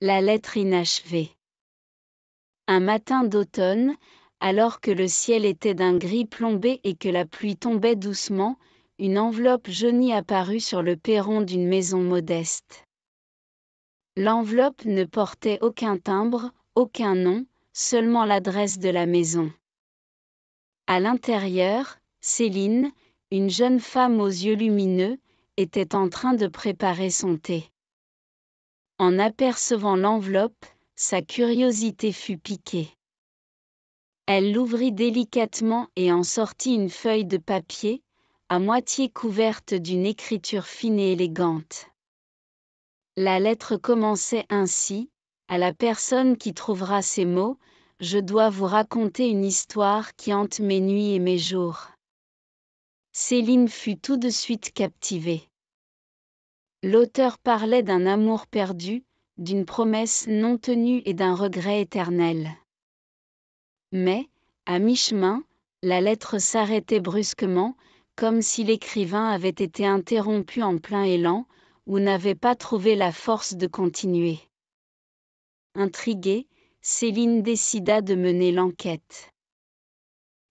La lettre inachevée. Un matin d'automne, alors que le ciel était d'un gris plombé et que la pluie tombait doucement, une enveloppe jaunie apparut sur le perron d'une maison modeste. L'enveloppe ne portait aucun timbre, aucun nom, seulement l'adresse de la maison. À l'intérieur, Céline, une jeune femme aux yeux lumineux, était en train de préparer son thé. En apercevant l'enveloppe, sa curiosité fut piquée. Elle l'ouvrit délicatement et en sortit une feuille de papier, à moitié couverte d'une écriture fine et élégante. La lettre commençait ainsi: « À la personne qui trouvera ces mots, je dois vous raconter une histoire qui hante mes nuits et mes jours. » Céline fut tout de suite captivée. L'auteur parlait d'un amour perdu, d'une promesse non tenue et d'un regret éternel. Mais, à mi-chemin, la lettre s'arrêtait brusquement, comme si l'écrivain avait été interrompu en plein élan, ou n'avait pas trouvé la force de continuer. Intriguée, Céline décida de mener l'enquête.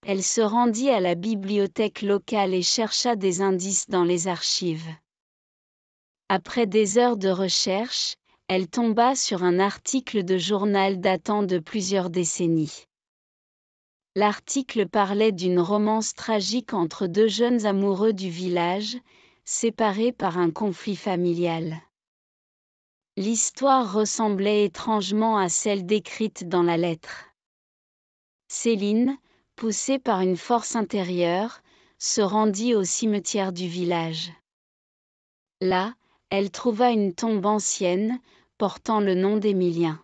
Elle se rendit à la bibliothèque locale et chercha des indices dans les archives. Après des heures de recherche, elle tomba sur un article de journal datant de plusieurs décennies. L'article parlait d'une romance tragique entre deux jeunes amoureux du village, séparés par un conflit familial. L'histoire ressemblait étrangement à celle décrite dans la lettre. Céline, poussée par une force intérieure, se rendit au cimetière du village. Là, elle trouva une tombe ancienne, portant le nom d'Émilien.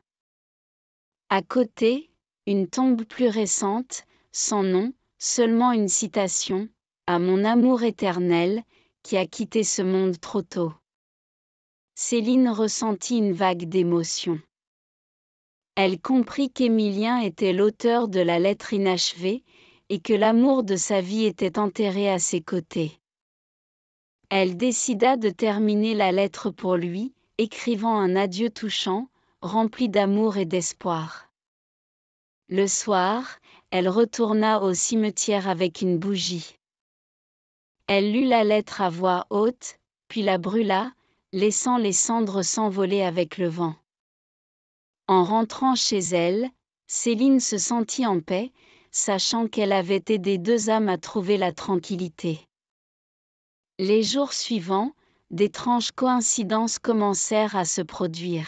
À côté, une tombe plus récente, sans nom, seulement une citation: « À mon amour éternel, qui a quitté ce monde trop tôt. » Céline ressentit une vague d'émotion. Elle comprit qu'Émilien était l'auteur de la lettre inachevée, et que l'amour de sa vie était enterré à ses côtés. Elle décida de terminer la lettre pour lui, écrivant un adieu touchant, rempli d'amour et d'espoir. Le soir, elle retourna au cimetière avec une bougie. Elle lut la lettre à voix haute, puis la brûla, laissant les cendres s'envoler avec le vent. En rentrant chez elle, Céline se sentit en paix, sachant qu'elle avait aidé deux âmes à trouver la tranquillité. Les jours suivants, d'étranges coïncidences commencèrent à se produire.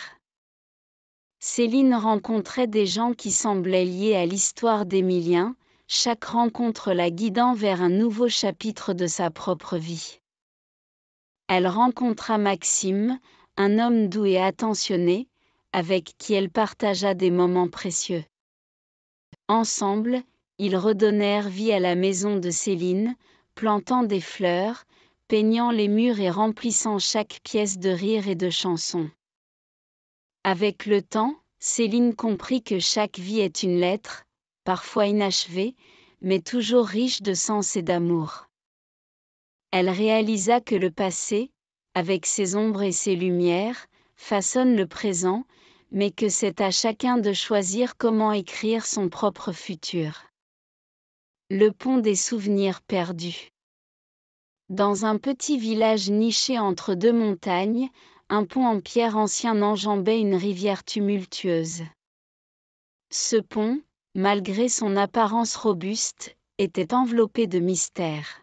Céline rencontrait des gens qui semblaient liés à l'histoire d'Émilien, chaque rencontre la guidant vers un nouveau chapitre de sa propre vie. Elle rencontra Maxime, un homme doux et attentionné, avec qui elle partagea des moments précieux. Ensemble, ils redonnèrent vie à la maison de Céline, plantant des fleurs, peignant les murs et remplissant chaque pièce de rires et de chansons. Avec le temps, Céline comprit que chaque vie est une lettre, parfois inachevée, mais toujours riche de sens et d'amour. Elle réalisa que le passé, avec ses ombres et ses lumières, façonne le présent, mais que c'est à chacun de choisir comment écrire son propre futur. Le pont des souvenirs perdus. Dans un petit village niché entre deux montagnes, un pont en pierre ancien enjambait une rivière tumultueuse. Ce pont, malgré son apparence robuste, était enveloppé de mystère.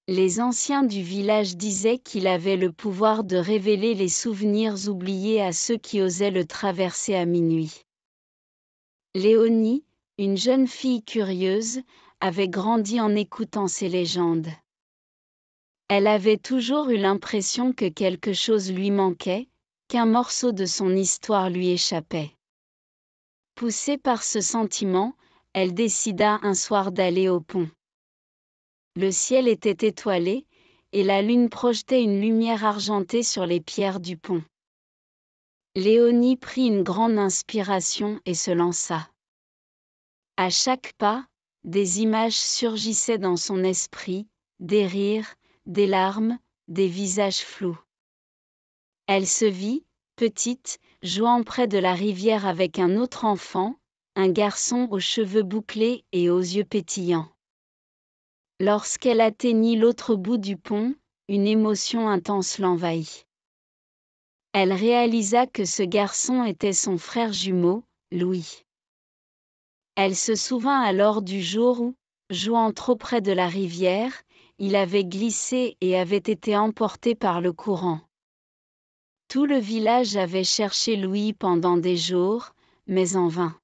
Les anciens du village disaient qu'il avait le pouvoir de révéler les souvenirs oubliés à ceux qui osaient le traverser à minuit. Léonie, une jeune fille curieuse, avait grandi en écoutant ces légendes. Elle avait toujours eu l'impression que quelque chose lui manquait, qu'un morceau de son histoire lui échappait. Poussée par ce sentiment, elle décida un soir d'aller au pont. Le ciel était étoilé, et la lune projetait une lumière argentée sur les pierres du pont. Léonie prit une grande inspiration et se lança. À chaque pas, des images surgissaient dans son esprit, des rires, des larmes, des visages flous. Elle se vit, petite, jouant près de la rivière avec un autre enfant, un garçon aux cheveux bouclés et aux yeux pétillants. Lorsqu'elle atteignit l'autre bout du pont, une émotion intense l'envahit. Elle réalisa que ce garçon était son frère jumeau, Louis. Elle se souvint alors du jour où, jouant trop près de la rivière, il avait glissé et avait été emporté par le courant. Tout le village avait cherché Louis pendant des jours, mais en vain.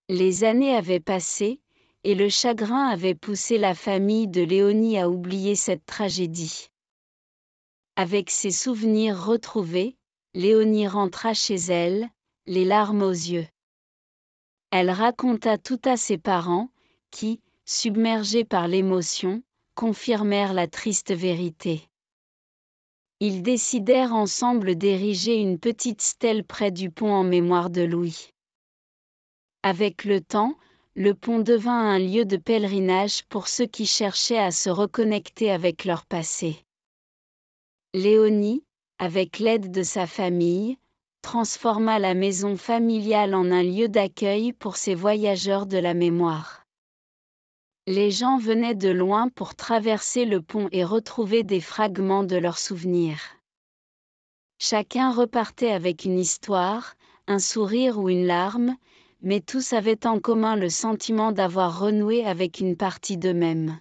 Les années avaient passé, et le chagrin avait poussé la famille de Léonie à oublier cette tragédie. Avec ses souvenirs retrouvés, Léonie rentra chez elle, les larmes aux yeux. Elle raconta tout à ses parents, qui, submergés par l'émotion, confirmèrent la triste vérité. Ils décidèrent ensemble d'ériger une petite stèle près du pont en mémoire de Louis. Avec le temps, le pont devint un lieu de pèlerinage pour ceux qui cherchaient à se reconnecter avec leur passé. Léonie, avec l'aide de sa famille, transforma la maison familiale en un lieu d'accueil pour ces voyageurs de la mémoire. Les gens venaient de loin pour traverser le pont et retrouver des fragments de leurs souvenirs. Chacun repartait avec une histoire, un sourire ou une larme, mais tous avaient en commun le sentiment d'avoir renoué avec une partie d'eux-mêmes.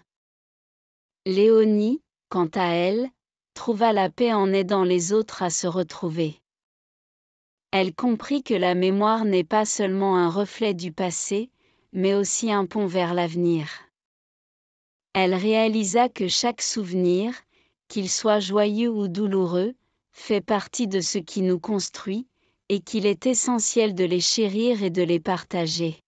Léonie, quant à elle, trouva la paix en aidant les autres à se retrouver. Elle comprit que la mémoire n'est pas seulement un reflet du passé, mais aussi un pont vers l'avenir. Elle réalisa que chaque souvenir, qu'il soit joyeux ou douloureux, fait partie de ce qui nous construit, et qu'il est essentiel de les chérir et de les partager.